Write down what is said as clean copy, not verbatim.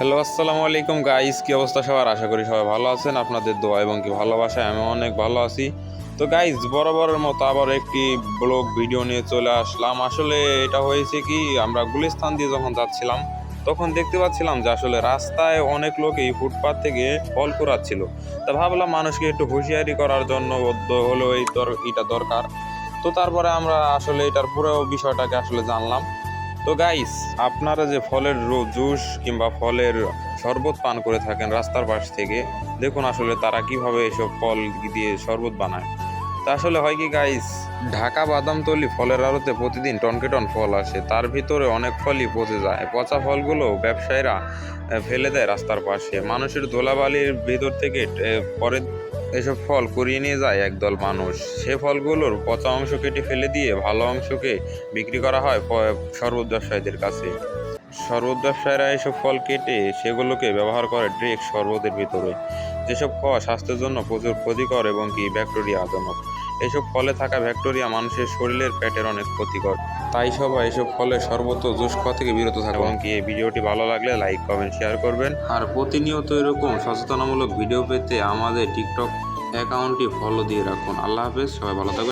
Hello, আসসালামু আলাইকুম guys. কি অবস্থা সবার? আশা করি সবাই ভালো আছেন। আপনাদের দোয়া এবং কি ভালোবাসায় আমি অনেক ভালো আছি। তো গাইস, বরাবরের মতো আবার একটি ব্লগ ভিডিও নিয়ে চলে আসলাম। আসলে এটা হয়েছে কি, আমরা গুলিস্তান দিয়ে যখন যাচ্ছিলাম তখন দেখতে পাচ্ছিলাম যে আসলে রাস্তায় অনেক লোক এই ফুটপাত থেকে ফল কুড়াচ্ছিল। তা ভাবলাম মানুষকে একটু হুঁশিয়ারি করার জন্য হলো এটা দরকার। তো তারপরে আমরা আসলে এটার পুরো বিষয়টাকে আসলে জানলাম। তো গাইস, আপনারা যে ফলের জুস কিংবা ফলের শরবত পান করে থাকেন রাস্তার পাশ থেকে, দেখুন আসলে তারা কিভাবে এসব ফল দিয়ে শরবত বানায়। তা আসলে হয় কি গাইস, ঢাকা বাদামতলি ফলের আড়তে প্রতিদিন টনকে টন ফল আসে, তার ভিতরে অনেক ফলই পচে যায়। পচা ফলগুলো ব্যবসায়ীরা ফেলে দেয় রাস্তার পাশে। মানুষের ধুলাবালির ভিতর থেকে পরে এসব ফল কুড়িয়ে নিয়ে যায় একদল মানুষ। সে ফলগুলোর পচা অংশ কেটে ফেলে দিয়ে ভালো অংশকে বিক্রি করা হয় শরবত ব্যবসায়ীদের কাছে। শরবত ব্যবসায়ীরা এসব ফল কেটে সেগুলোকে ব্যবহার করে ড্রিঙ্ক শরবতের ভিতরে, যেসব খাওয়া স্বাস্থ্যের জন্য প্রচুর ক্ষতিকর এবং কি ব্যাকটেরিয়াজনক। এসব ফলে থাকা ব্যাকটেরিয়া মানুষের শরীরের পেটের অনেক ক্ষতিকর। তাই সবাই এসব ফলের শরবত ও জুস খাওয়া থেকে বিরত থাকুন। এবং কি এই ভিডিওটি ভালো লাগলে লাইক কমেন্ট শেয়ার করবেন। আর প্রতিনিয়ত এরকম সচেতনামূলক ভিডিও পেতে আমাদের টিকটক অ্যাকাউন্টটি ফলো দিয়ে রাখুন। আল্লাহ হাফেজ, সবাই ভালো থাকবেন।